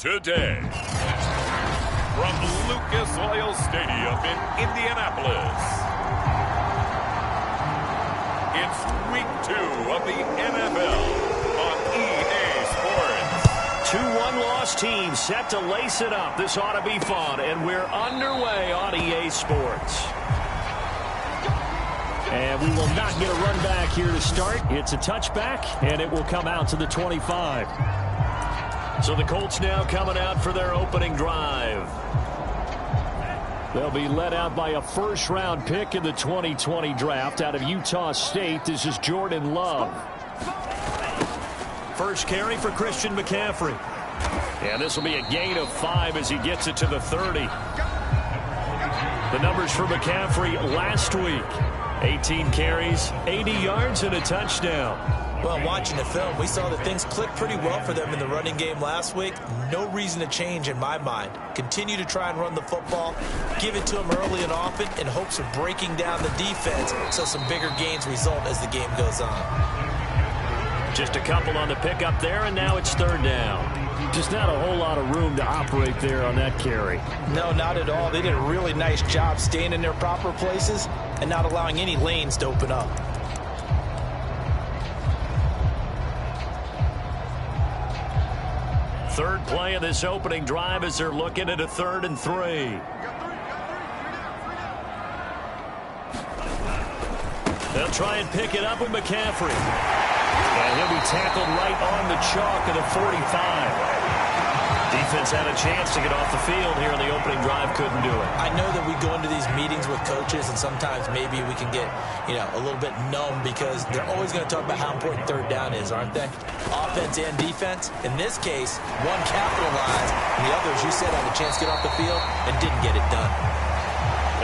today. From Lucas Oil Stadium in Indianapolis, it's Week 2 of the NFL on EA Sports. 2 1-loss teams set to lace it up. This ought to be fun, and we're underway on EA Sports. And we will not get a run back here to start. It's a touchback, and it will come out to the 25. So the Colts now coming out for their opening drive. They'll be led out by a first-round pick in the 2020 draft out of Utah State. This is Jordan Love. First carry for Christian McCaffrey. And this will be a gain of 5 as he gets it to the 30. The numbers for McCaffrey last week. 18 carries, 80 yards, and a touchdown. Well, watching the film, we saw that things clicked pretty well for them in the running game last week. No reason to change in my mind. Continue to try and run the football, give it to them early and often in hopes of breaking down the defense so some bigger gains result as the game goes on. Just a couple on the pickup there, and now it's third down. Just not a whole lot of room to operate there on that carry. No, not at all. They did a really nice job staying in their proper places and not allowing any lanes to open up. Third play of this opening drive as they're looking at a 3rd and 3. They'll try and pick it up with McCaffrey. And he'll be tackled right on the chalk of the 45. Defense had a chance to get off the field here in the opening drive, couldn't do it. I know that we go into these meetings with coaches, and sometimes maybe we can get, a little bit numb because they're always going to talk about how important third down is, aren't they? Offense and defense. In this case, one capitalized, and the others, you said, had a chance to get off the field and didn't get it done.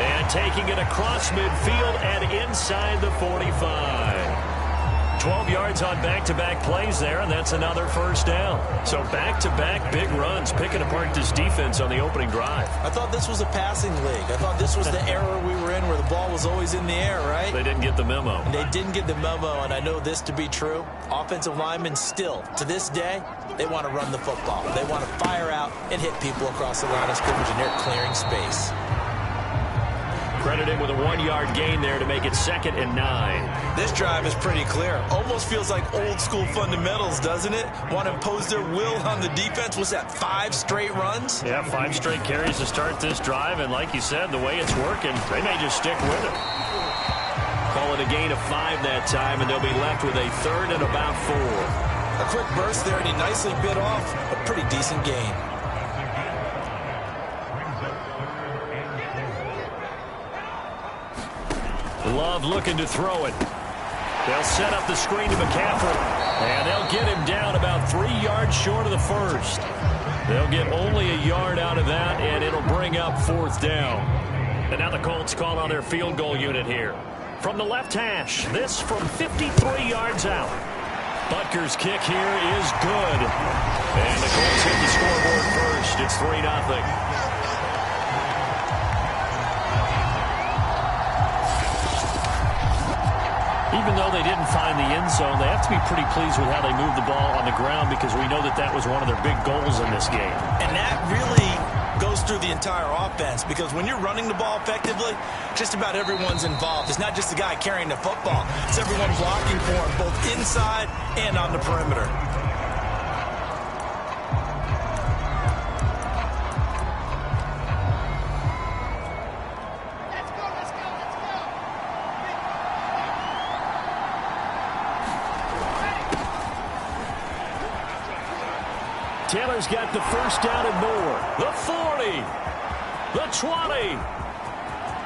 And taking it across midfield and inside the 45. 12 yards on back-to-back plays there, and that's another first down. So back-to-back big runs, picking apart this defense on the opening drive. I thought this was a passing league. I thought this was the era we were in where the ball was always in the air, right? They didn't get the memo. And they didn't get the memo, and I know this to be true. Offensive linemen still, to this day, they want to run the football. They want to fire out and hit people across the line of scrimmage, and they're clearing space. Credited with a 1-yard gain there to make it 2nd and 9. This drive is pretty clear. Almost feels like old school fundamentals, doesn't it? Want to impose their will on the defense. Was that 5 straight runs? Yeah, 5 straight carries to start this drive. And like you said, the way it's working, they may just stick with it. Call it a gain of 5 that time, and they'll be left with a 3rd and about 4. A quick burst there, and he nicely bit off a pretty decent gain. Love looking to throw it. They'll set up the screen to McCaffrey. And they'll get him down about 3 yards short of the first. They'll get only a yard out of that, and it'll bring up 4th down. And now the Colts call on their field goal unit here. From the left hash, this from 53 yards out. Butker's kick here is good. And the Colts hit the scoreboard first. It's 3-0. Even though they didn't find the end zone, they have to be pretty pleased with how they moved the ball on the ground because we know that that was one of their big goals in this game. And that really goes through the entire offense because when you're running the ball effectively, just about everyone's involved. It's not just the guy carrying the football. It's everyone blocking for him, both inside and on the perimeter. Taylor's got the first down and more. The 40. The 20.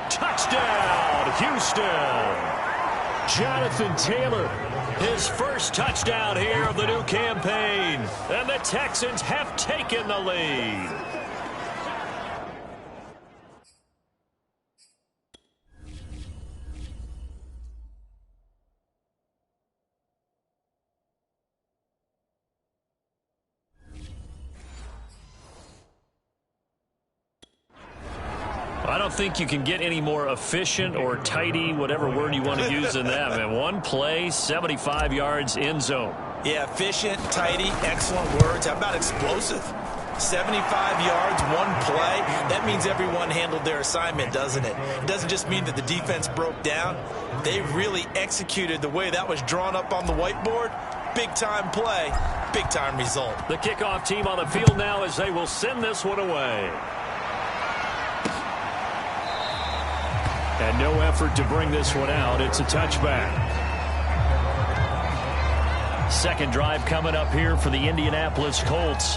Touchdown, Houston. Jonathan Taylor, his first touchdown here of the new campaign. And the Texans have taken the lead. I don't think you can get any more efficient or tidy, whatever word you want to use in that, man. One play, 75 yards, end zone. Yeah, efficient, tidy, excellent words. How about explosive? 75 yards, one play. That means everyone handled their assignment, doesn't it? It doesn't just mean that the defense broke down. They really executed the way that was drawn up on the whiteboard. Big-time play, big-time result. The kickoff team on the field now as they will send this one away. And no effort to bring this one out. It's a touchback. Second drive coming up here for the Indianapolis Colts.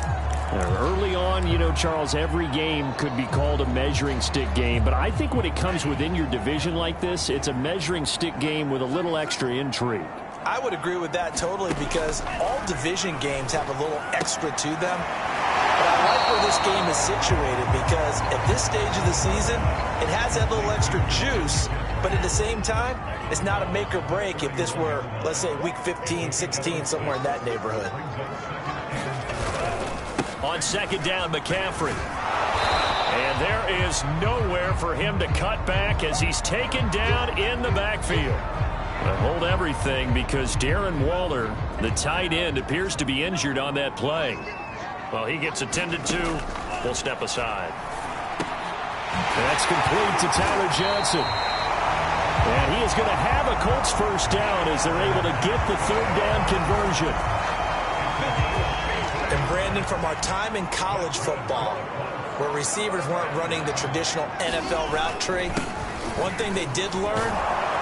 Early on, you know, Charles, every game could be called a measuring stick game. But I think when it comes within your division like this, it's a measuring stick game with a little extra intrigue. I would agree with that totally because all division games have a little extra to them. But I like where this game is situated because at this stage of the season, it has that little extra juice. But at the same time, it's not a make or break if this were, let's say, week 15, 16, somewhere in that neighborhood. On second down, McCaffrey. And there is nowhere for him to cut back as he's taken down in the backfield. But hold everything because Darren Waller, the tight end, appears to be injured on that play. Well, he gets attended to. We'll step aside. That's complete to Tyler Johnson. And he is going to have a Colts first down as they're able to get the third down conversion. And Brandon, from our time in college football, where receivers weren't running the traditional NFL route tree, one thing they did learn,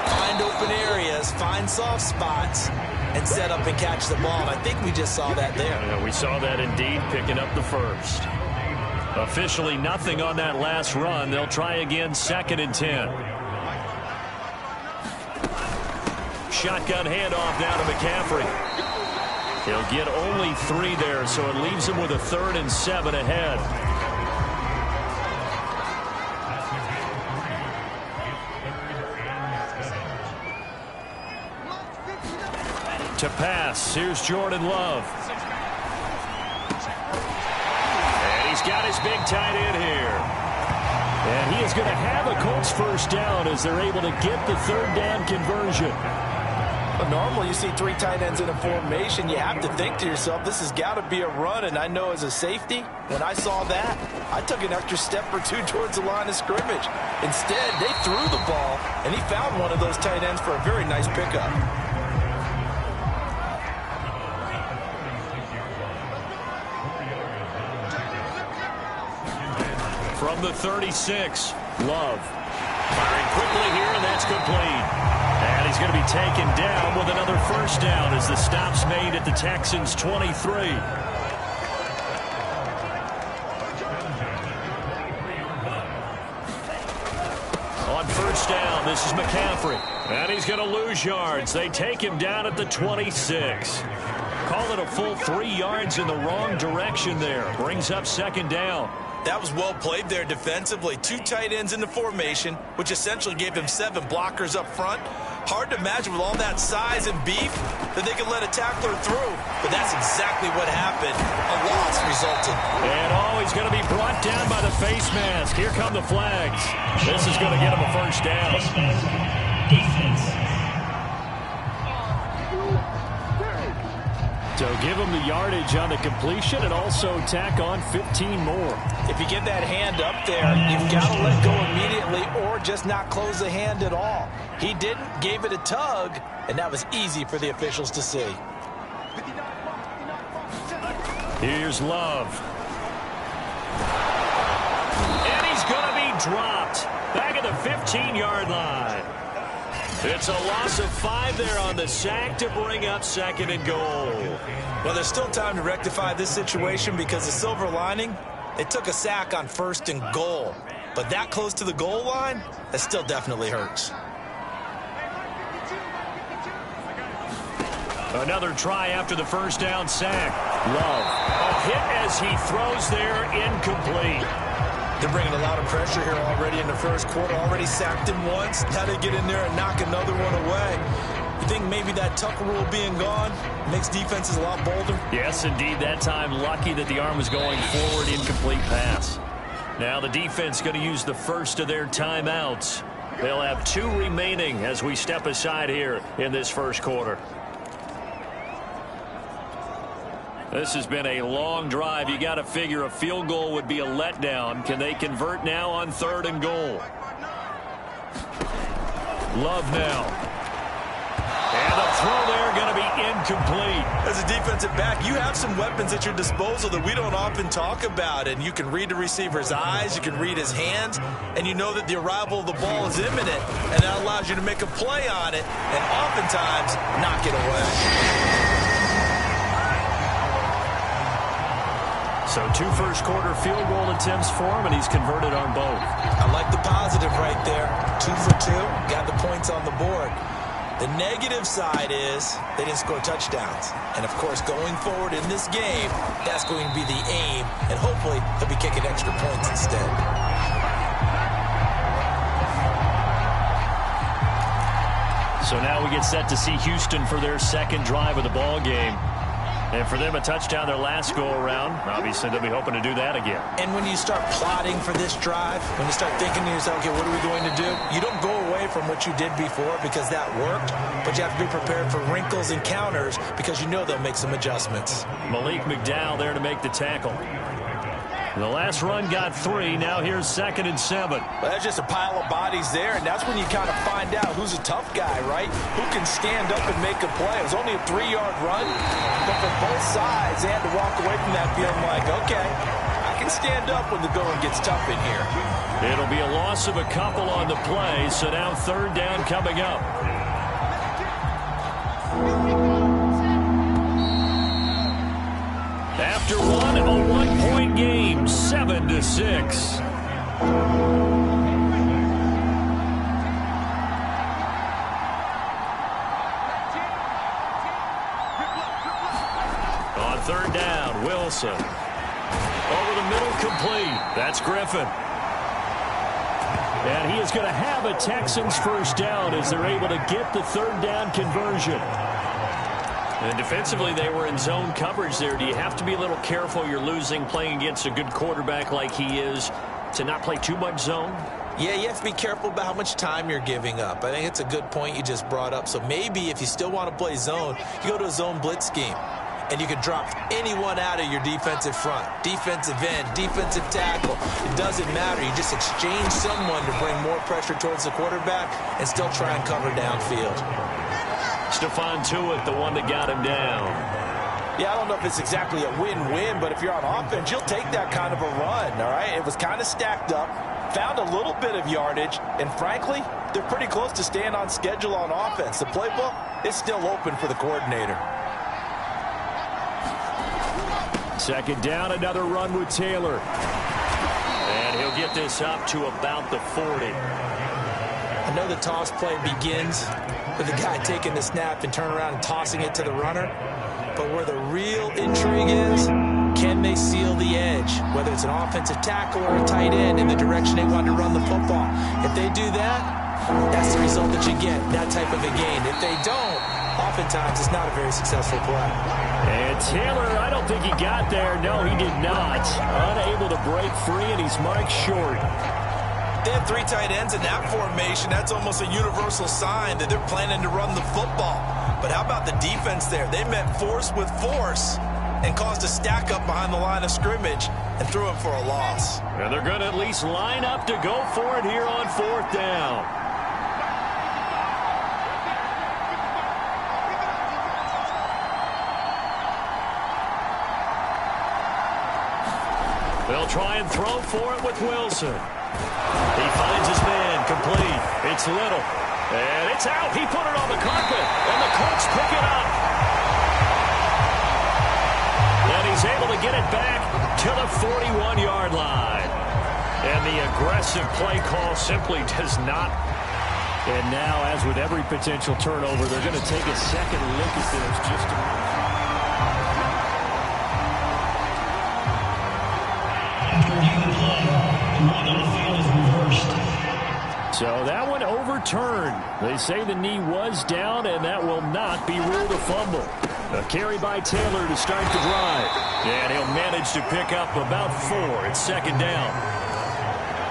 find open areas, find soft spots, and set up and catch the ball. And I think we just saw that there. Yeah, we saw that indeed, picking up the first. Officially nothing on that last run. They'll try again, 2nd and 10. Shotgun handoff now to McCaffrey. He'll get only 3 there, so it leaves him with a 3rd and 7 ahead. To pass, here's Jordan Love. And he's got his big tight end here. And he is going to have a Colts first down as they're able to get the third down conversion. But normally you see 3 tight ends in a formation. You have to think to yourself, this has got to be a run. And I know as a safety, when I saw that, I took an extra step or 2 towards the line of scrimmage. Instead, they threw the ball, and he found one of those tight ends for a very nice pickup. From the 36, Love. Firing quickly here, and that's complete. And he's going to be taken down with another first down as the stop's made at the Texans' 23. On first down, this is McCaffrey. And he's going to lose yards. They take him down at the 26. Call it a full 3 yards in the wrong direction there. Brings up 2nd down. That was well played there defensively. 2 tight ends in the formation, which essentially gave them 7 blockers up front. Hard to imagine with all that size and beef that they could let a tackler through. But that's exactly what happened. A loss resulted. And he's going to be brought down by the face mask. Here come the flags. This is going to get him a first down. So give him the yardage on the completion and also tack on 15 more. If you get that hand up there, you've got to let go immediately or just not close the hand at all. He didn't, gave it a tug, and that was easy for the officials to see. Here's Love. And he's going to be dropped back at the 15-yard line. It's a loss of 5 there on the sack to bring up 2nd and goal. Well, there's still time to rectify this situation because the silver lining, it took a sack on 1st and goal. But that close to the goal line, that still definitely hurts. Another try after the first down sack. Love. A hit as he throws there, incomplete. They're bringing a lot of pressure here already in the first quarter. Already sacked him once. Now they get in there and knock another one away. You think maybe that Tucker rule being gone makes defenses a lot bolder? Yes, indeed. That time lucky that the arm was going forward, incomplete pass. Now the defense going to use the first of their timeouts. They'll have 2 remaining as we step aside here in this first quarter. This has been a long drive. You got to figure a field goal would be a letdown. Can they convert now on 3rd and goal? Love now. And the throw there going to be incomplete. As a defensive back, you have some weapons at your disposal that we don't often talk about. And you can read the receiver's eyes, you can read his hands, and you know that the arrival of the ball is imminent. And that allows you to make a play on it and oftentimes knock it away. So 2 first-quarter field goal attempts for him, and he's converted on both. I like the positive right there. 2 for 2, got the points on the board. The negative side is they didn't score touchdowns. And, of course, going forward in this game, that's going to be the aim, and hopefully he'll be kicking extra points instead. So now we get set to see Houston for their second drive of the ball game. And for them, a touchdown their last go-around. Obviously, they'll be hoping to do that again. And when you start plotting for this drive, when you start thinking to yourself, okay, what are we going to do? You don't go away from what you did before because that worked, but you have to be prepared for wrinkles and counters because you know they'll make some adjustments. Malik McDowell there to make the tackle. The last run got 3. Now here's 2nd and 7. Well, that's just a pile of bodies there, and that's when you kind of find out who's a tough guy, right? Who can stand up and make a play. It was only a 3-yard run, but for both sides, they had to walk away from that feeling like, okay, I can stand up when the going gets tough in here. It'll be a loss of a couple on the play, so now 3rd down coming up. After one, a 1-point game, 7-6. On 3rd down, Wilson. Over the middle, complete. That's Griffin. And he is going to have a Texans first down as they're able to get the 3rd down conversion. And defensively, they were in zone coverage there. Do you have to be a little careful? You're losing playing against a good quarterback like he is to not play too much zone? Yeah, you have to be careful about how much time you're giving up. I think it's a good point you just brought up. So maybe if you still want to play zone, you go to a zone blitz scheme. And you can drop anyone out of your defensive front. Defensive end, defensive tackle. It doesn't matter. You just exchange someone to bring more pressure towards the quarterback and still try and cover downfield. Stephon Tuitt, the one that got him down. Yeah, I don't know if it's exactly a win-win, but if you're on offense, you'll take that kind of a run, all right? It was kind of stacked up, found a little bit of yardage, and frankly, they're pretty close to staying on schedule on offense. The playbook is still open for the coordinator. 2nd down, another run with Taylor. And he'll get this up to about the 40. I know the toss play begins with the guy taking the snap and turning around and tossing it to the runner. But where the real intrigue is, can they seal the edge? Whether it's an offensive tackle or a tight end in the direction they want to run the football. If they do that, that's the result that you get, that type of a gain. If they don't, oftentimes it's not a very successful play. And Taylor, I don't think he got there. No, he did not. Unable to break free, and he's marked short. They have 3 tight ends in that formation. That's almost a universal sign that they're planning to run the football. But how about the defense there? They met force with force and caused a stack up behind the line of scrimmage and threw him for a loss. And they're going to at least line up to go for it here on 4th down. They'll try and throw for it with Wilson. He finds his man, complete. It's Little. And it's out. He put it on the carpet. And the Colts pick it up. And he's able to get it back to the 41-yard line. And the aggressive play call simply does not. And now, as with every potential turnover, they're going to take a second look at this just to... So that one overturned. They say the knee was down, and that will not be ruled a fumble. A carry by Taylor to start the drive. And he'll manage to pick up about 4 at 2nd down.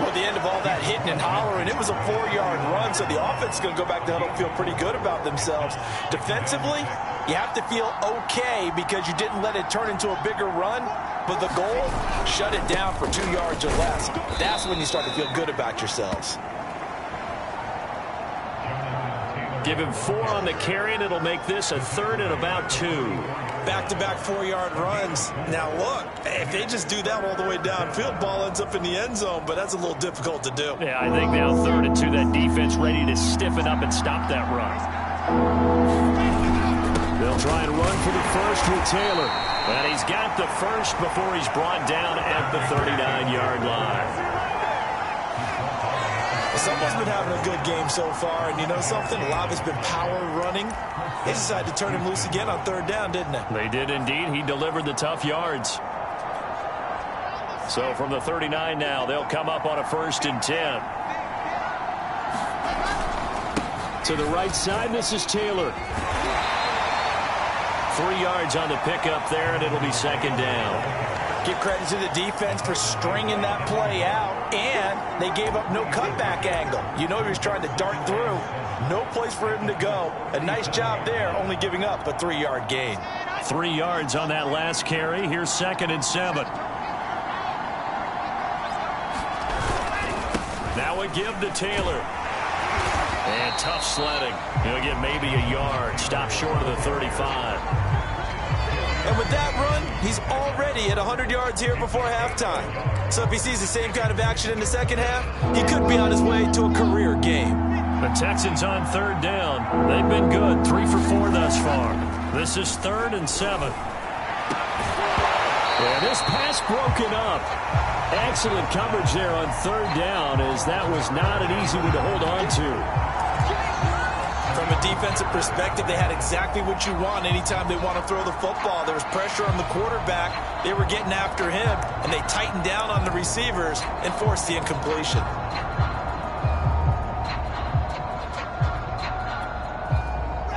Well, at the end of all that hitting and hollering, it was a 4-yard run, so the offense is going to go back to huddle and feel pretty good about themselves. Defensively, you have to feel okay because you didn't let it turn into a bigger run, but the goal, shut it down for 2 yards or less. That's when you start to feel good about yourselves. Give him 4 on the carry, and it'll make this a 3rd and about 2. Back-to-back 4-yard runs. Now, look, if they just do that all the way downfield, ball ends up in the end zone, but that's a little difficult to do. Yeah, I think now 3rd and 2, that defense ready to stiffen up and stop that run. They'll try and run for the first with Taylor. And he's got the first before he's brought down at the 39-yard line. Someone's been having a good game so far, and you know something? A lot of it's been power running. They decided to turn him loose again on 3rd down, didn't they? They did indeed. He delivered the tough yards. So from the 39 now, they'll come up on a 1st and 10. To the right side, this is Taylor. 3 yards on the pickup there, and it'll be 2nd down. Give credit to the defense for stringing that play out, and they gave up no cutback angle. You know he was trying to dart through. No place for him to go. A nice job there, only giving up a 3-yard gain. 3 yards on that last carry. Here's 2nd and 7. Now a give to Taylor. And tough sledding. He'll get maybe a yard. Stop short of the 35. And with that run, he's already at 100 yards here before halftime. So if he sees the same kind of action in the second half, he could be on his way to a career game. The Texans on 3rd down. They've been good, 3 for 4 thus far. This is 3rd and 7. And this pass broken up. Excellent coverage there on 3rd down, as that was not an easy one to hold on to. From a defensive perspective, they had exactly what you want anytime they want to throw the football. There was pressure on the quarterback. They were getting after him, and they tightened down on the receivers and forced the incompletion.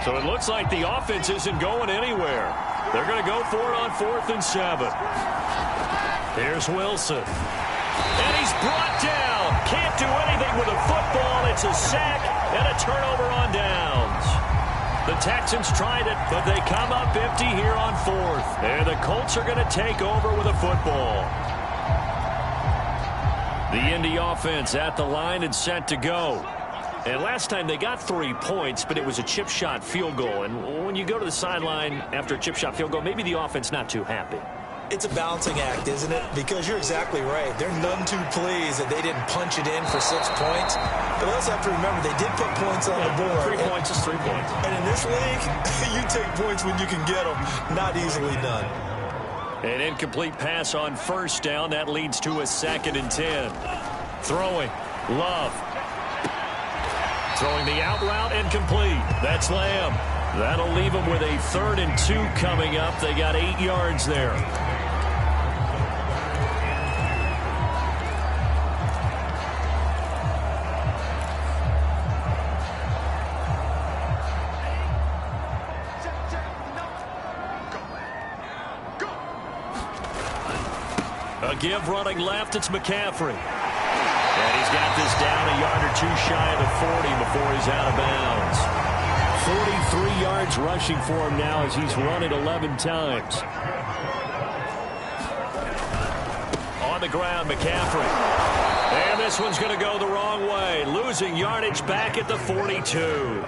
So it looks like the offense isn't going anywhere. They're going to go for it on 4th and 7. Here's Wilson. And he's brought down. Can't do anything with a football. It's a sack and a turnover on downs. The Texans tried it, but they come up empty here on 4th. And the Colts are going to take over with a football. The Indy offense at the line and set to go. And last time they got 3 points, but it was a chip shot field goal. And when you go to the sideline after a chip shot field goal, maybe the offense not too happy. It's a balancing act, isn't it? Because you're exactly right. They're none too pleased that they didn't punch it in for 6 points. But they also have to remember they did put points on the board. 3 points is 3 points. And in this league, you take points when you can get them. Not easily done. An incomplete pass on 1st down. That leads to a 2nd and 10. Throwing. Love. Throwing the out route, incomplete. That's Lamb. That'll leave them with a 3rd and 2 coming up. They got 8 yards there. A give running left. It's McCaffrey. And he's got this down a yard or 2 shy of the 40 before he's out of bounds. 43 yards rushing for him now as he's run it 11 times. On the ground, McCaffrey. And this one's going to go the wrong way. Losing yardage back at the 42.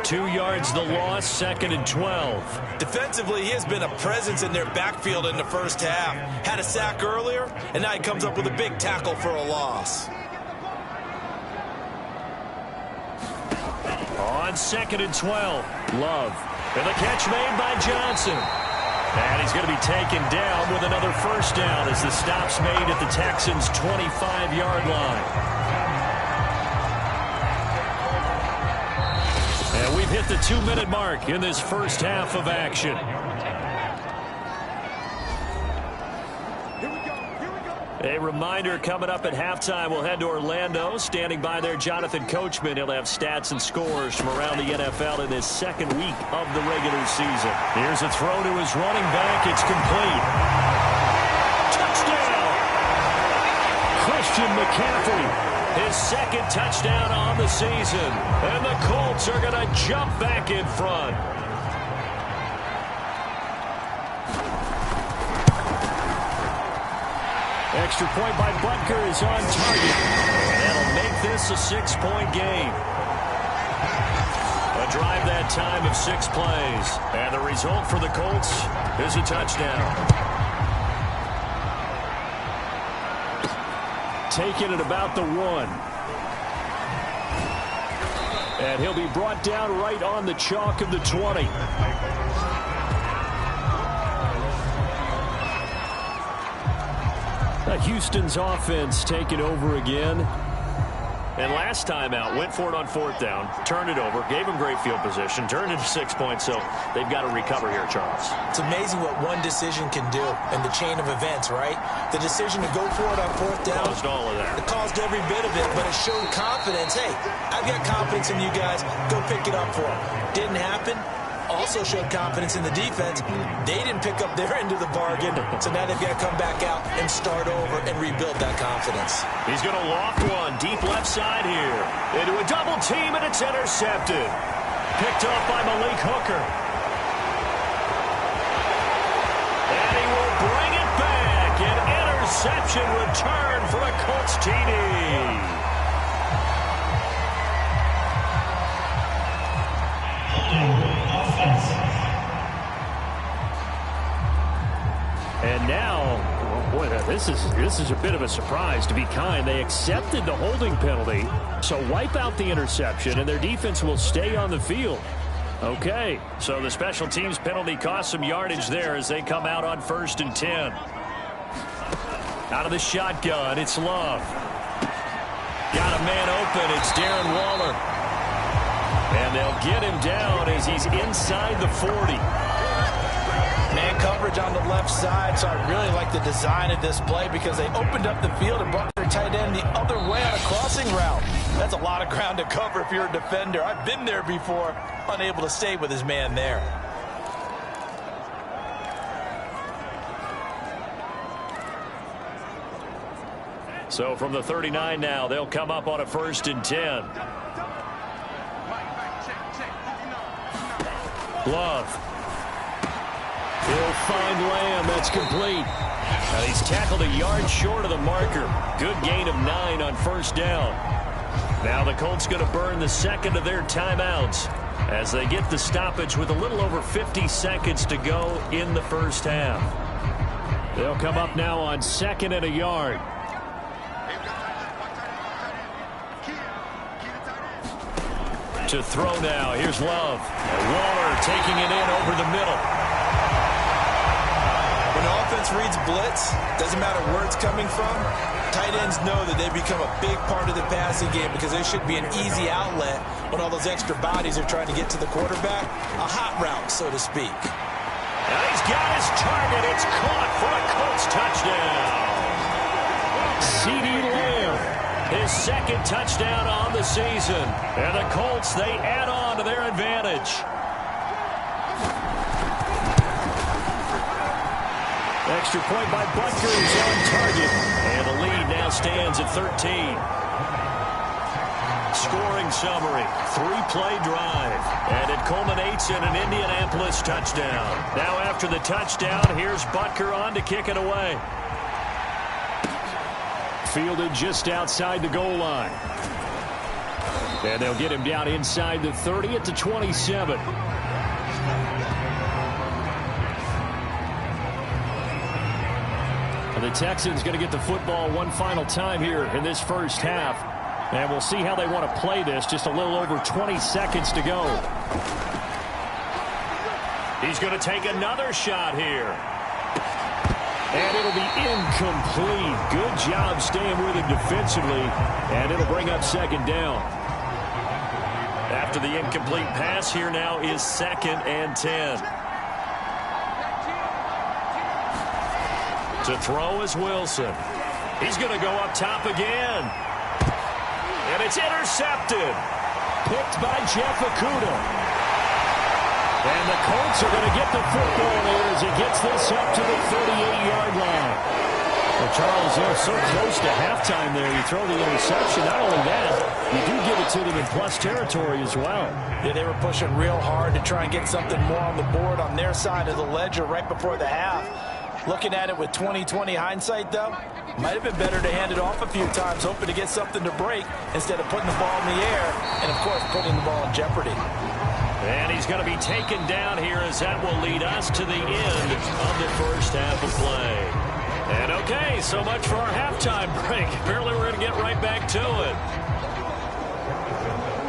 2 yards the loss, 2nd and 12. Defensively, he has been a presence in their backfield in the first half. Had a sack earlier, and now he comes up with a big tackle for a loss. On 2nd and 12, Love. And the catch made by Johnson. And he's going to be taken down with another 1st down as the stop's made at the Texans' 25-yard line. And we've hit the 2-minute mark in this first half of action. A reminder, coming up at halftime, we'll head to Orlando. Standing by there, Jonathan Coachman. He'll have stats and scores from around the NFL in this 2nd week of the regular season. Here's a throw to his running back. It's complete. Touchdown! Christian McCaffrey, his second touchdown on the season. And the Colts are going to jump back in front. Extra point by Butker is on target. And that'll make this a 6-point game. A drive that time of 6 plays. And the result for the Colts is a touchdown. Taking it about the 1. And he'll be brought down right on the chalk of the 20. Houston's offense taking over again. And last time out, went for it on 4th down, turned it over, gave him great field position, turned it to 6 points, so they've got to recover here, Charles. It's amazing what one decision can do in the chain of events, right? The decision to go for it on 4th down. Caused all of that. It caused every bit of it, but it showed confidence. Hey, I've got confidence in you guys. Go pick it up for them. Didn't happen. Also showed confidence in the defense. They didn't pick up their end of the bargain, so now they've got to come back out and start over and rebuild that confidence. He's going to loft one deep left side here. Into a double team, and it's intercepted. Picked up by Malik Hooker. And he will bring it back. An interception return for a Colts TD. And now, boy, this is a bit of a surprise, to be kind. They accepted the holding penalty, so wipe out the interception, and their defense will stay on the field. Okay, so the special teams penalty cost some yardage there as they come out on 1st and 10. Out of the shotgun, it's Love. Got a man open, it's Darren Waller. And they'll get him down as he's inside the 40. Man coverage on the left side, so I really like the design of this play because they opened up the field and brought their tight end the other way on a crossing route. That's a lot of ground to cover if you're a defender. I've been there before, unable to stay with his man there. So from the 39 now, they'll come up on a 1st and 10. Love. He'll find Lamb. That's complete. Now he's tackled a yard short of the marker. Good gain of 9 on 1st down. Now the Colts going to burn the second of their timeouts as they get the stoppage with a little over 50 seconds to go in the first half. They'll come up now on 2nd and a yard. To throw now. Here's Love. Waller taking it in over the middle. When offense reads blitz, doesn't matter where it's coming from, tight ends know that they become a big part of the passing game because there should be an easy outlet when all those extra bodies are trying to get to the quarterback. A hot route, so to speak. And he's got his target. It's caught for a Colts touchdown. CeeDee Lamb, his second touchdown on the season. And the Colts, they add on to their advantage. Extra point by Butker is on target. And the lead now stands at 13. Scoring summary, 3-play drive. And it culminates in an Indianapolis touchdown. Now after the touchdown, here's Butker on to kick it away. Fielded just outside the goal line. And they'll get him down inside the 30 at the 27. The Texans going to get the football one final time here in this first half. And we'll see how they want to play this. Just a little over 20 seconds to go. He's going to take another shot here. And it'll be incomplete. Good job staying with it defensively. And it'll bring up 2nd down. After the incomplete pass, here now is 2nd and 10. To throw is Wilson. He's going to go up top again. And it's intercepted. Picked by Jeff Okudah. And the Colts are going to get the football here as he gets this up to the 38-yard line. Well, Charles, they're so close to halftime there. You throw the interception. Not only that, you do give it to them in plus territory as well. Yeah, they were pushing real hard to try and get something more on the board on their side of the ledger right before the half. Looking at it with 20/20 hindsight, though, might have been better to hand it off a few times, hoping to get something to break instead of putting the ball in the air and, of course, putting the ball in jeopardy. And he's going to be taken down here as that will lead us to the end of the first half of play. And okay, so much for our halftime break. Apparently we're going to get right back to it.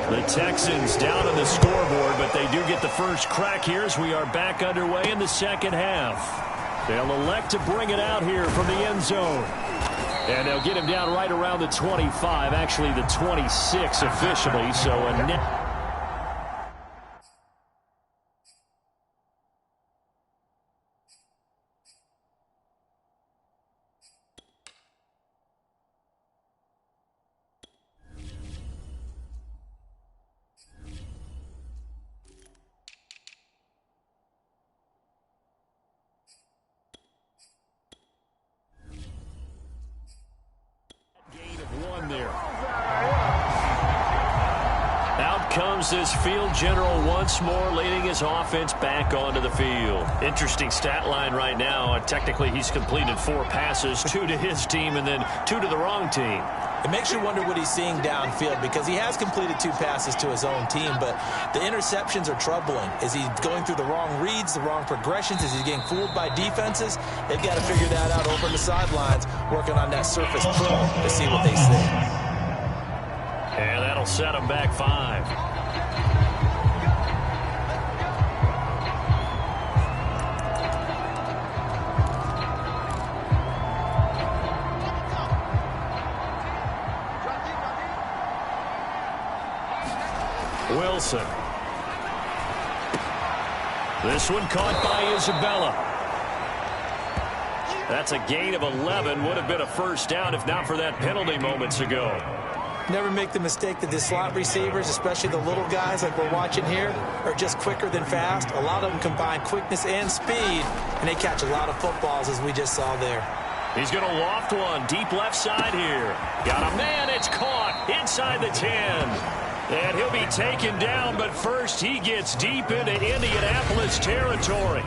The Texans down on the scoreboard, but they do get the first crack here as we are back underway in the second half. They'll elect to bring it out here from the end zone. And they'll get him down right around the 25, actually the 26 officially, so a net. Comes this field general once more, leading his offense back onto the field. Interesting stat line right now. Technically, he's completed 4 passes, 2 to his team and then 2 to the wrong team. It makes you wonder what he's seeing downfield because he has completed 2 passes to his own team, but the interceptions are troubling. Is he going through the wrong reads, the wrong progressions? Is he getting fooled by defenses? They've got to figure that out over on the sidelines, working on that Surface Pro to see what they see. And that'll set him back 5. Wilson. This one caught by Isabella. That's a gain of 11. Would have been a first down if not for that penalty moments ago. Never make the mistake that the slot receivers, especially the little guys like we're watching here, are just quicker than fast. A lot of them combine quickness and speed, and they catch a lot of footballs, as we just saw there. He's going to loft one deep left side here. Got a man. It's caught inside the 10. And he'll be taken down, but first he gets deep into Indianapolis territory.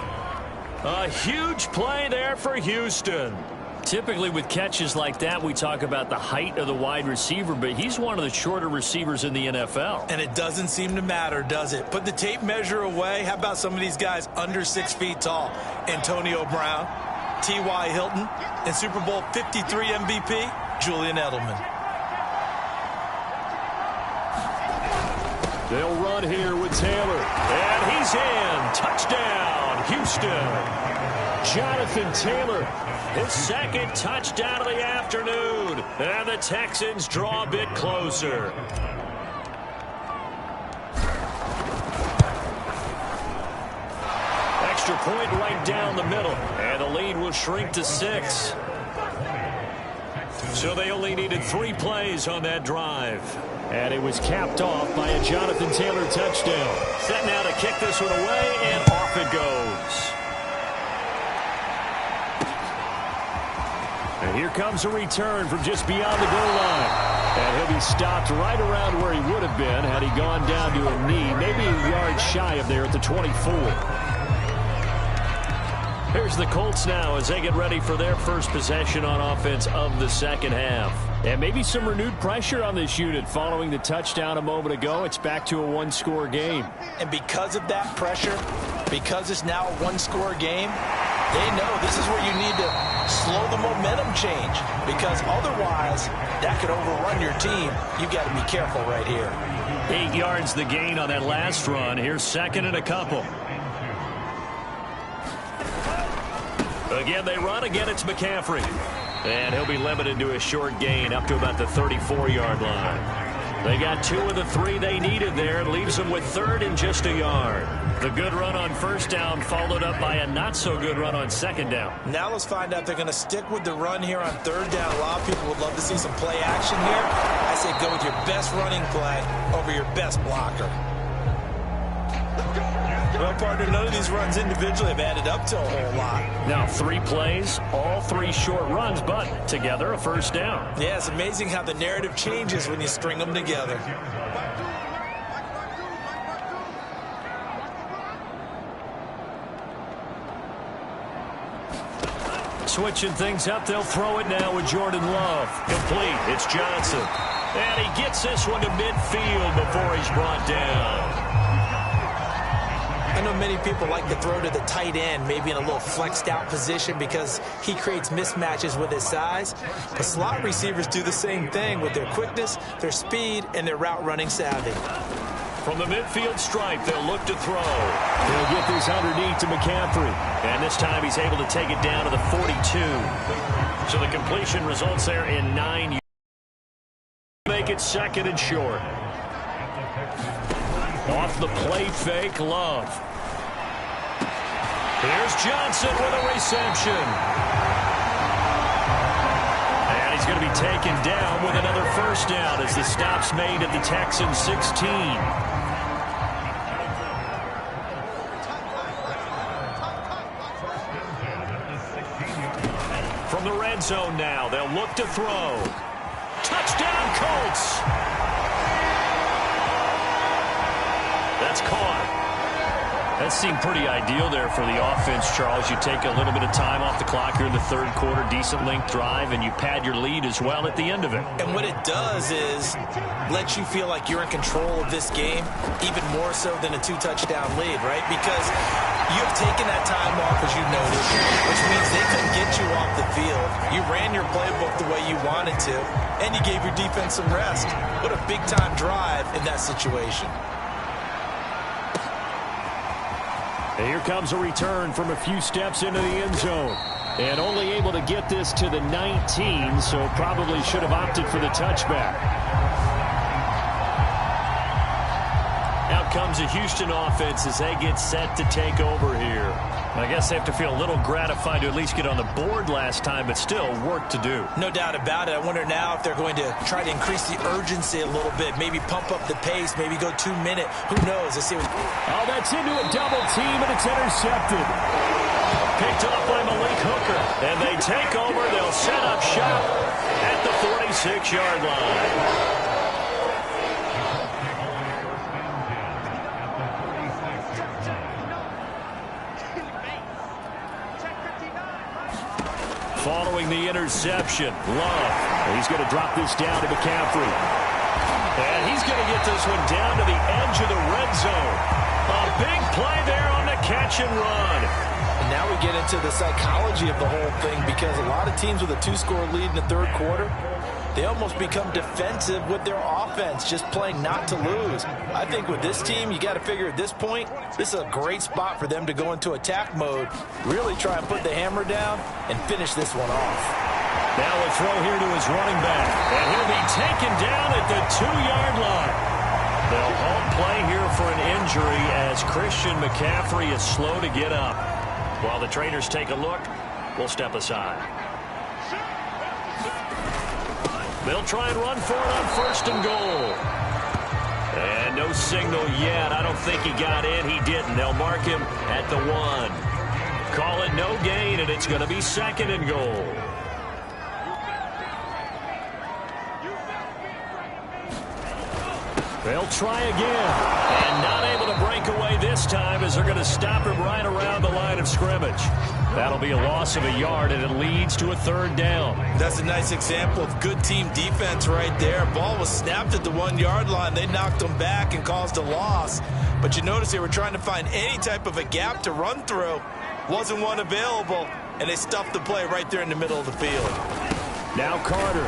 A huge play there for Houston. Typically with catches like that, we talk about the height of the wide receiver, but he's one of the shorter receivers in the NFL. And it doesn't seem to matter, does it? Put the tape measure away. How about some of these guys under 6 feet tall? Antonio Brown, T.Y. Hilton, and Super Bowl 53 MVP, Julian Edelman. They'll run here with Taylor. And he's in. Touchdown, Houston. Jonathan Taylor, his second touchdown of the afternoon. And the Texans draw a bit closer. Extra point right down the middle. And the lead will shrink to 6. So they only needed 3 plays on that drive. And it was capped off by a Jonathan Taylor touchdown. Set now to kick this one away, and off it goes. And here comes a return from just beyond the goal line. And he'll be stopped right around where he would have been had he gone down to a knee, maybe a yard shy of there at the 24. Here's the Colts now as they get ready for their first possession on offense of the second half. And maybe some renewed pressure on this unit following the touchdown a moment ago. It's back to a 1-score game. And because of that pressure, because it's now a 1-score game, they know this is where you need to slow the momentum change. Because otherwise, that could overrun your team. You've got to be careful right here. 8 yards the gain on that last run. Here's second and a couple. Again, they run. Again, it's McCaffrey. And he'll be limited to a short gain up to about the 34-yard line. They got 2 of the 3 they needed there. It leaves them with third and just a yard. The good run on first down followed up by a not-so-good run on second down. Now let's find out if they're going to stick with the run here on third down. A lot of people would love to see some play action here. I say go with your best running play over your best blocker. Well, partner, none of these runs individually have added up to a whole lot. Now 3 plays, all 3 short runs, but together a first down. Yeah, it's amazing how the narrative changes when you string them together. Switching things up, they'll throw it now with Jordan Love. Complete, it's Johnson. And he gets this one to midfield before he's brought down. I know many people like to throw to the tight end, maybe in a little flexed out position because he creates mismatches with his size. But slot receivers do the same thing with their quickness, their speed, and their route running savvy. From the midfield stripe, they'll look to throw. He'll get this underneath to McCaffrey. And this time he's able to take it down to the 42. So the completion results there in 9 yards. Make it second and short. Off the play fake, Love. Here's Johnson with a reception. And he's going to be taken down with another first down as the stop's made at the Texans 16. From the red zone now, they'll look to throw. Touchdown, Colts! That's caught. That seemed pretty ideal there for the offense, Charles. You take a little bit of time off the clock here in the third quarter, decent length drive, and you pad your lead as well at the end of it. And what it does is let you feel like you're in control of this game, even more so than a 2-touchdown lead, right? Because you've taken that time off, as you noted, which means they couldn't get you off the field. You ran your playbook the way you wanted to, and you gave your defense some rest. What a big-time drive in that situation. And here comes a return from a few steps into the end zone. And only able to get this to the 19, so probably should have opted for the touchback. Out comes the Houston offense as they get set to take over here. I guess they have to feel a little gratified to at least get on the board last time, but still work to do. No doubt about it. I wonder now if they're going to try to increase the urgency a little bit, maybe pump up the pace, maybe go 2-minute. Who knows? Let's see what... Oh, that's into a double team, and it's intercepted. Picked off by Malik Hooker. And they take over. They'll set up shop at the 46-yard line. Following the interception, Love. He's going to drop this down to McCaffrey. And he's going to get this one down to the edge of the red zone. A big play there on the catch and run. And now we get into the psychology of the whole thing because a lot of teams with a 2-score lead in the third quarter, they almost become defensive with their offense, just playing not to lose. I think with this team, you got to figure at this point, this is a great spot for them to go into attack mode, really try and put the hammer down and finish this one off. Now a throw here to his running back, and he'll be taken down at the 2-yard line. They'll halt play here for an injury as Christian McCaffrey is slow to get up. While the traders take a look, we'll step aside. They'll try and run for it on first and goal. And no signal yet. I don't think he got in. He didn't. They'll mark him at the 1. Call it no gain, and it's going to be second and goal. They'll try again. And not able to break away this time as they're going to stop him right around the line of scrimmage. That'll be a loss of a yard, and it leads to a third down. That's a nice example of good team defense right there. Ball was snapped at the 1-yard line. They knocked them back and caused a loss. But you notice they were trying to find any type of a gap to run through. Wasn't one available, and they stuffed the play right there in the middle of the field. Now Carter.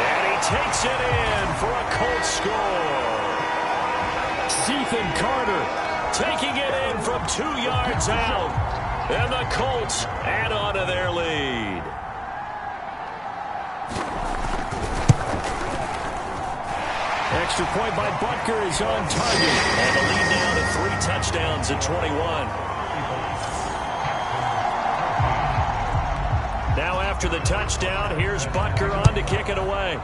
And he takes it in for a Colts score. Ethan Carter taking it in from 2 yards out. And the Colts add on to their lead. Extra point by Butker is on target. And the lead down to 3 touchdowns at 21. Now after the touchdown, here's Butker on to kick it away.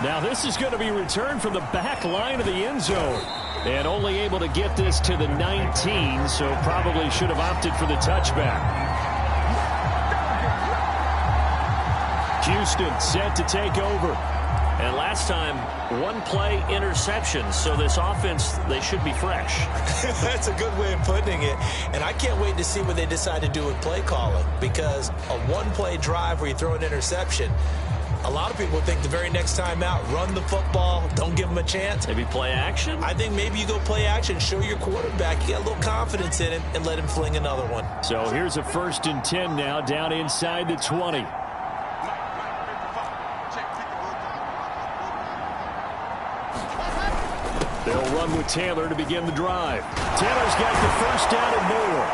Now this is going to be returned from the back line of the end zone. And only able to get this to the 19, so probably should have opted for the touchback. Houston set to take over. And last time, one play interception. So this offense, they should be fresh. That's a good way of putting it. And I can't wait to see what they decide to do with play calling. Because a one-play drive where you throw an interception, a lot of people think the very next time out, run the football, don't give them a chance. Maybe play action? I think maybe you go play action, show your quarterback, you got a little confidence in him, and let him fling another one. So here's a 1st and 10 now, down inside the 20. They'll run with Taylor to begin the drive. Taylor's got the first down and more.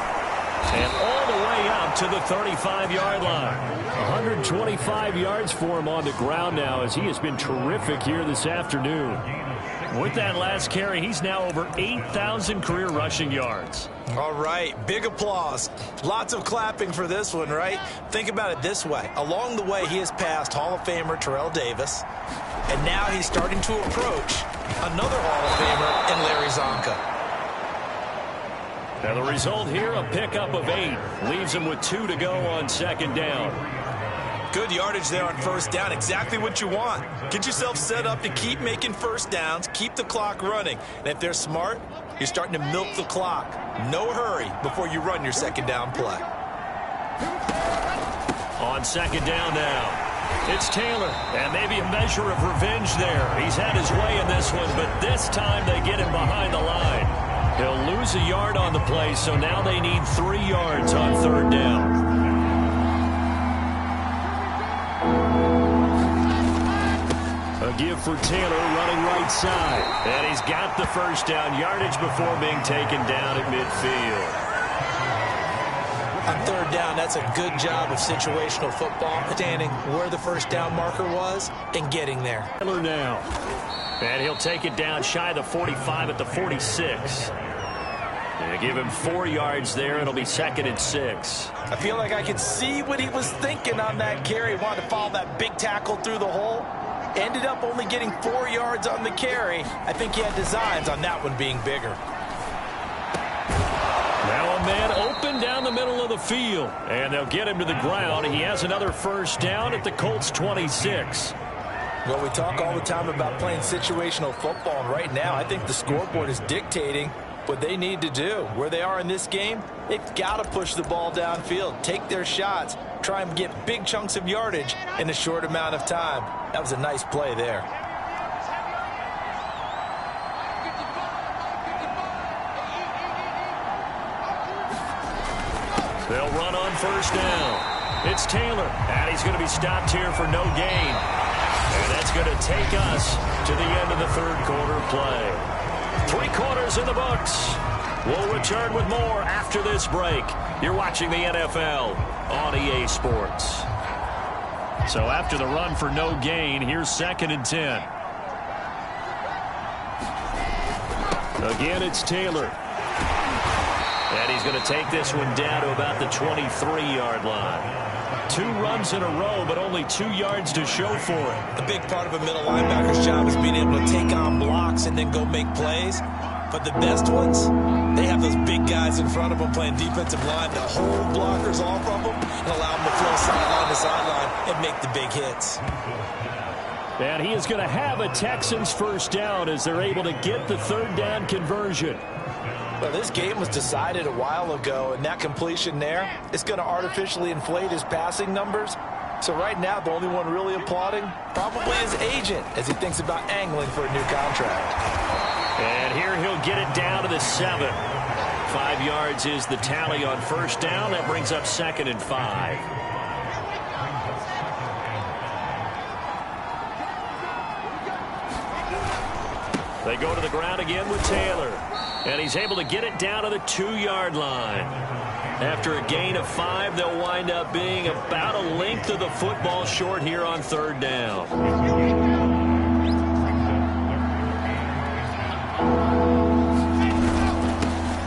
And all the way out to the 35-yard line. 125 yards for him on the ground now as he has been terrific here this afternoon. With that last carry, he's now over 8,000 career rushing yards. All right, big applause. Lots of clapping for this one, right? Think about it this way. Along the way, he has passed Hall of Famer Terrell Davis, and now he's starting to approach another Hall of Famer in Larry Zonka. Now the result here, a pickup of 8. Leaves him with 2 to go on 2nd down. Good yardage there on 1st down. Exactly what you want. Get yourself set up to keep making 1st downs, keep the clock running. And if they're smart, you're starting to milk the clock. No hurry before you run your 2nd down play. On 2nd down now. It's Taylor, and maybe a measure of revenge there. He's had his way in this one, but this time they get him behind the line. He'll lose a yard on the play, so now they need 3 yards on 3rd down. A give for Taylor running right side. And he's got the 1st down yardage before being taken down at midfield. On 3rd down, that's a good job of situational football, standing where the 1st down marker was and getting there. Taylor now. And he'll take it down shy of the 45 at the 46. They give him 4 yards there. It'll be 2nd and 6. I feel like I could see what he was thinking on that carry. He wanted to follow that big tackle through the hole. Ended up only getting 4 yards on the carry. I think he had designs on that one being bigger. Now a man open down the middle of the field. And they'll get him to the ground. He has another 1st down at the Colts 26. Well, we talk all the time about playing situational football. And right now, I think the scoreboard is dictating what they need to do. Where they are in this game, they've got to push the ball downfield, take their shots, try and get big chunks of yardage in a short amount of time. That was a nice play there. They'll run on 1st down. It's Taylor, and he's going to be stopped here for no gain. And that's going to take us to the end of the 3rd quarter play. 3 quarters in the books. We'll return with more after this break. You're watching the NFL on EA Sports. So after the run for no gain, here's 2nd and 10. Again, it's Taylor. And he's going to take this one down to about the 23-yard line. 2 runs in a row, but only 2 yards to show for it. A big part of a middle linebacker's job is being able to take on blocks and then go make plays. But the best ones, they have those big guys in front of them playing defensive line to hold blockers off of them and allow them to flow sideline to sideline and make the big hits. And he is going to have a Texans 1st down as they're able to get the 3rd down conversion. Well, this game was decided a while ago, and that completion there is going to artificially inflate his passing numbers. So right now, the only one really applauding probably his agent as he thinks about angling for a new contract. And here he'll get it down to the 7. 5 yards is the tally on 1st down. That brings up 2nd and 5. They go to the ground again with Taylor. And he's able to get it down to the 2-yard line. After a gain of 5, they'll wind up being about a length of the football short here on 3rd down.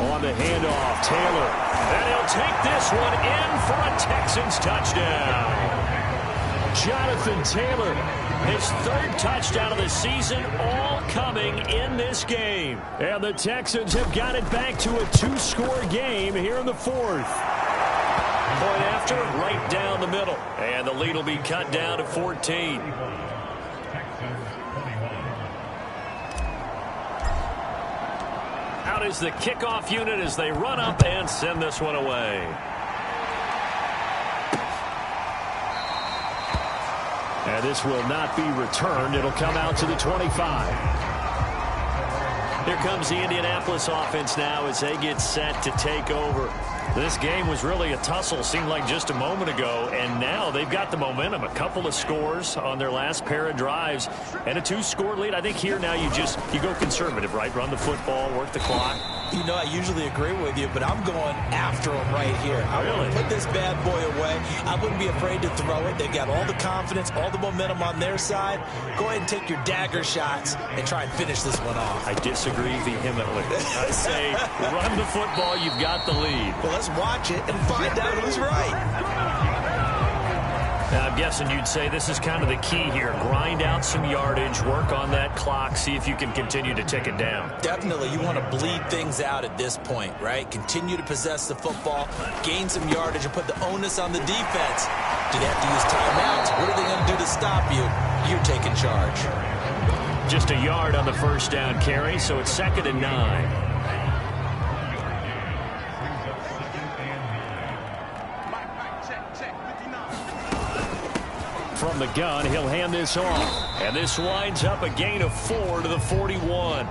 On the handoff, Taylor. And he'll take this one in for a Texans touchdown. Jonathan Taylor, his third touchdown of the season, all coming in this game. And the Texans have got it back to a two-score game here in the fourth. Point after, right down the middle. And the lead will be cut down to 14. Out is the kickoff unit as they run up and send this one away. And this will not be returned. It'll come out to the 25. Here comes the Indianapolis offense now as they get set to take over. This game was really a tussle, seemed like just a moment ago, and now they've got the momentum. A couple of scores on their last pair of drives and a two-score lead. I think here now you go conservative, right? Run the football, work the clock. You know, I usually agree with you, but I'm going after them right here. I want to put this bad boy away. I wouldn't be afraid to throw it. They've got all the confidence, all the momentum on their side. Go ahead and take your dagger shots and try and finish this one off. I disagree vehemently. I say run the football. You've got the lead. Well, let's watch it and find out who's right. Now, I'm guessing you'd say this is kind of the key here. Grind out some yardage, work on that clock, see if you can continue to tick it down. Definitely. You want to bleed things out at this point, right? Continue to possess the football, gain some yardage, and put the onus on the defense. Do they have to use timeouts? What are they going to do to stop you? You're taking charge. Just a yard on the first down carry, so it's 2nd and 9. From the gun, he'll hand this off. And this winds up a gain of 4 to the 41.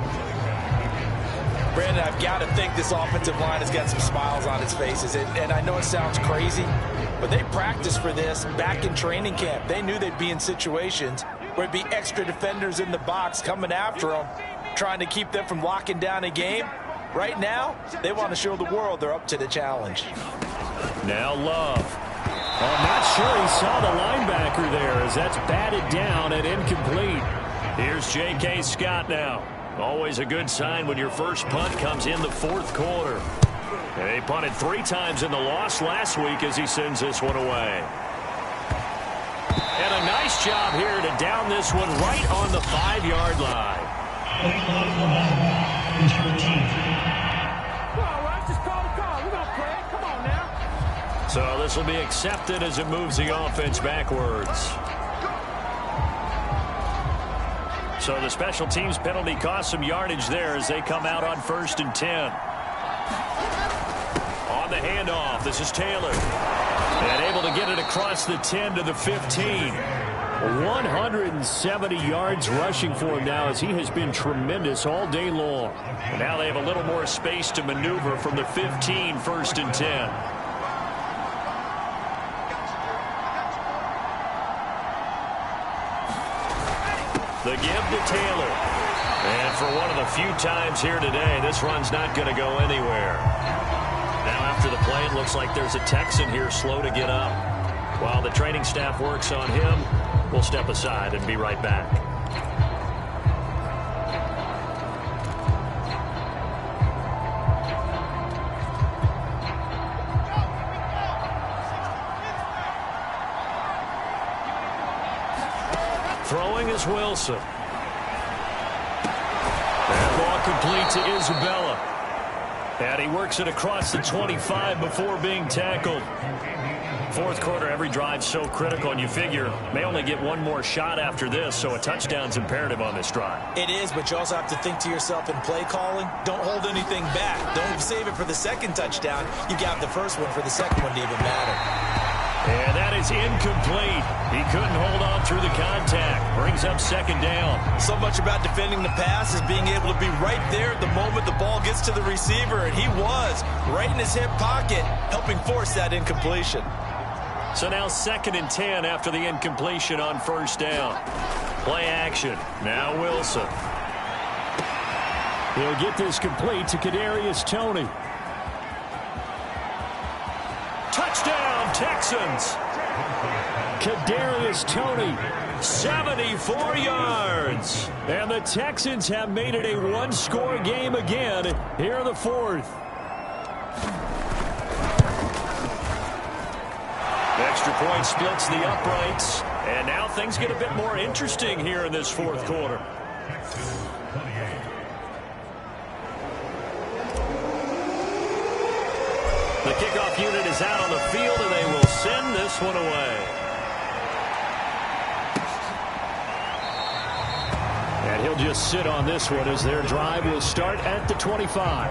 Brandon, I've got to think this offensive line has got some smiles on its faces. And I know it sounds crazy, but they practiced for this back in training camp. They knew they'd be in situations where it'd be extra defenders in the box coming after them, trying to keep them from locking down a game. Right now, they want to show the world they're up to the challenge. Now Love. I'm not sure he saw the linebacker there as that's batted down and incomplete. Here's J.K. Scott now. Always a good sign when your first punt comes in the fourth quarter. And he punted 3 times in the loss last week as he sends this one away. And a nice job here to down this one right on the 5-yard line. So this will be accepted as it moves the offense backwards. So the special teams penalty cost some yardage there as they come out on 1st and 10. On the handoff, this is Taylor. And able to get it across the 10 to the 15. 170 yards rushing for him now as he has been tremendous all day long. And now they have a little more space to maneuver from the 15, 1st and 10. The give to Taylor. And for one of the few times here today, this run's not going to go anywhere. Now after the play, it looks like there's a Texan here slow to get up. While the training staff works on him, we'll step aside and be right back. Throwing is Wilson. That ball complete to Isabella. And he works it across the 25 before being tackled. Fourth quarter, every drive's so critical, and you figure may only get one more shot after this, so a touchdown's imperative on this drive. It is, but you also have to think to yourself in play calling, don't hold anything back. Don't save it for the second touchdown. You got the first one for the second one to even matter. And that is incomplete. He couldn't hold on through the contact. Brings up 2nd down. So much about defending the pass is being able to be right there at the moment the ball gets to the receiver, and he was right in his hip pocket, helping force that incompletion. So now 2nd and 10 after the incompletion on 1st down. Play action. Now Wilson. He'll get this complete to Kadarius Toney. Touchdown, Texans. Kadarius Toney, 74 yards. And the Texans have made it a one-score game again here in the fourth. Extra point splits the uprights. And now things get a bit more interesting here in this fourth quarter. The kickoff unit is out on the field, and they will send this one away. And he'll just sit on this one as their drive will start at the 25.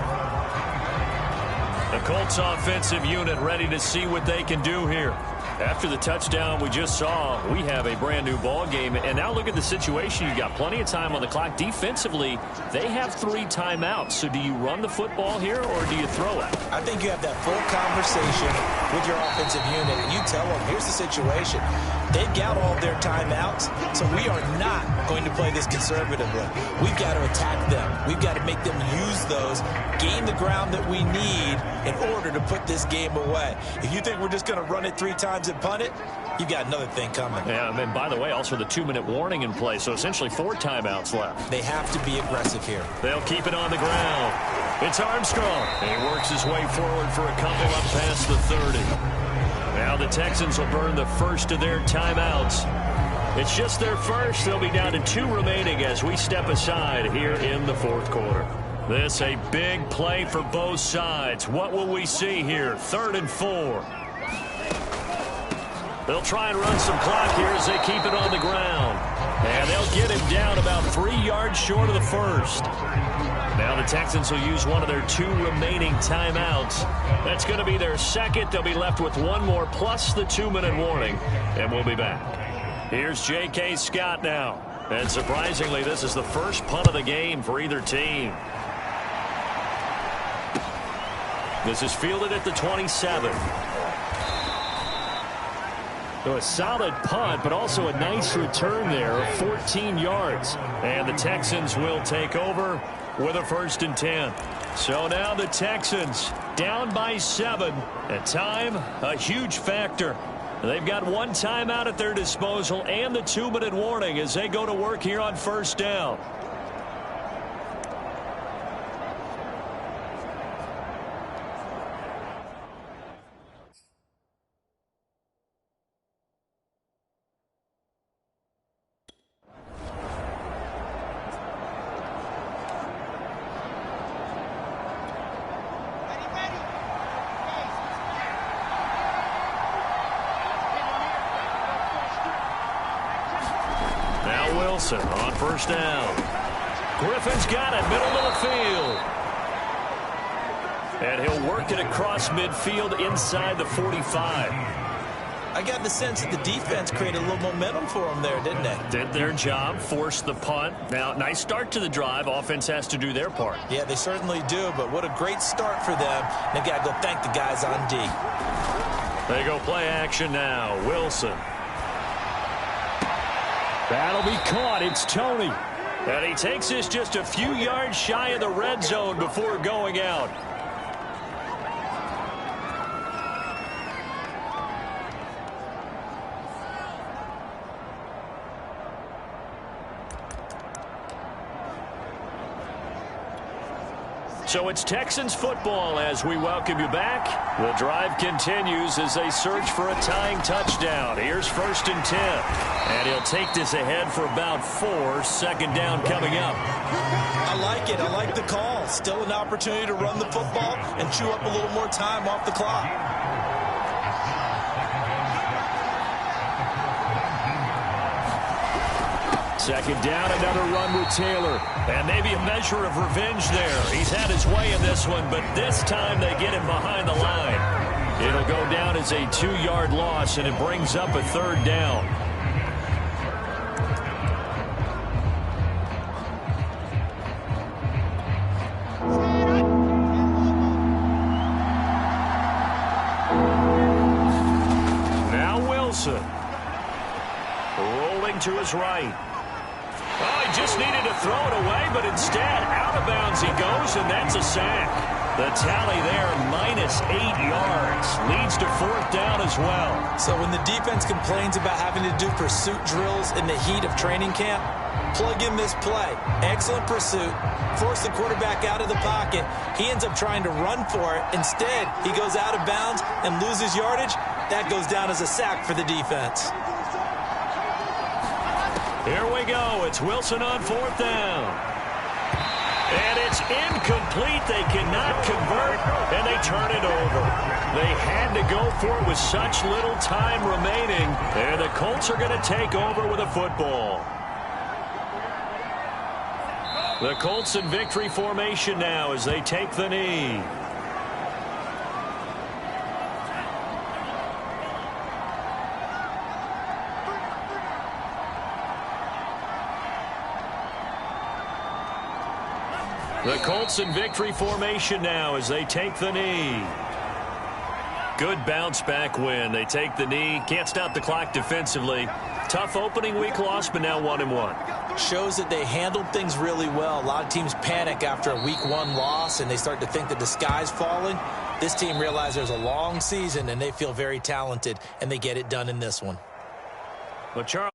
The Colts offensive unit ready to see what they can do here. After the touchdown we just saw, we have a brand new ball game. And now look at the situation. You got plenty of time on the clock. Defensively, they have 3 timeouts. So do you run the football here or do you throw it? I think you have that full conversation with your offensive unit, and you tell them, here's the situation. They've got all their timeouts, so we are not going to play this conservatively. We've got to attack them. We've got to make them use those, gain the ground that we need in order to put this game away. If you think we're just going to run it 3 times and punt it, you've got another thing coming. Yeah, and by the way, also the 2-minute warning in play, so essentially 4 timeouts left. They have to be aggressive here. They'll keep it on the ground. It's Armstrong. And he works his way forward for a couple up past the 30. Now the Texans will burn the first of their timeouts. It's just their first. They'll be down to 2 remaining as we step aside here in the fourth quarter. This a big play for both sides. What will we see here? 3rd and 4. They'll try and run some clock here as they keep it on the ground. And they'll get him down about 3 yards short of the first. Now the Texans will use one of their 2 remaining timeouts. That's going to be their second. They'll be left with 1 more plus the 2-minute warning. And we'll be back. Here's J.K. Scott now. And surprisingly, this is the first punt of the game for either team. This is fielded at the 27. So a solid punt, but also a nice return there of 14 yards. And the Texans will take over with a 1st and 10. So now the Texans down by 7. And time, a huge factor. They've got 1 timeout at their disposal and the 2-minute warning as they go to work here on 1st down. Wilson on 1st down. Griffin's got it, middle of the field. And he'll work it across midfield inside the 45. I got the sense that the defense created a little momentum for them there, didn't they? Did their job, forced the punt. Now, nice start to the drive. Offense has to do their part. Yeah, they certainly do, but what a great start for them. They've got to go thank the guys on D. They go play action now. Wilson. That'll be caught. It's Tony. And he takes this just a few yards shy of the red zone before going out. So it's Texans football as we welcome you back. The drive continues as they search for a tying touchdown. Here's 1st and 10. And he'll take this ahead for about 4. 2nd down coming up. I like it. I like the call. Still an opportunity to run the football and chew up a little more time off the clock. Second down, another run with Taylor. And maybe a measure of revenge there. He's had his way in this one, but this time they get him behind the line. It'll go down as a 2-yard loss, and it brings up a 3rd down. Now Wilson. Rolling to his right. Oh, he just needed to throw it away, but instead, out of bounds he goes, and that's a sack. The tally there, -8 yards. Leads to 4th down as well. So when the defense complains about having to do pursuit drills in the heat of training camp, plug in this play. Excellent pursuit. Force the quarterback out of the pocket. He ends up trying to run for it. Instead, he goes out of bounds and loses yardage. That goes down as a sack for the defense. Here we go. It's Wilson on 4th down. And it's incomplete. They cannot convert, and they turn it over. They had to go for it with such little time remaining, and the Colts are going to take over with a football. The Colts in victory formation now as they take the knee. The Colts in victory formation now as they take the knee. Good bounce back win. They take the knee. Can't stop the clock defensively. Tough opening week loss, but now 1-1. Shows that they handled things really well. A lot of teams panic after a week 1 loss, and they start to think that the sky's falling. This team realizes there's a long season, and they feel very talented, and they get it done in this one. But Charles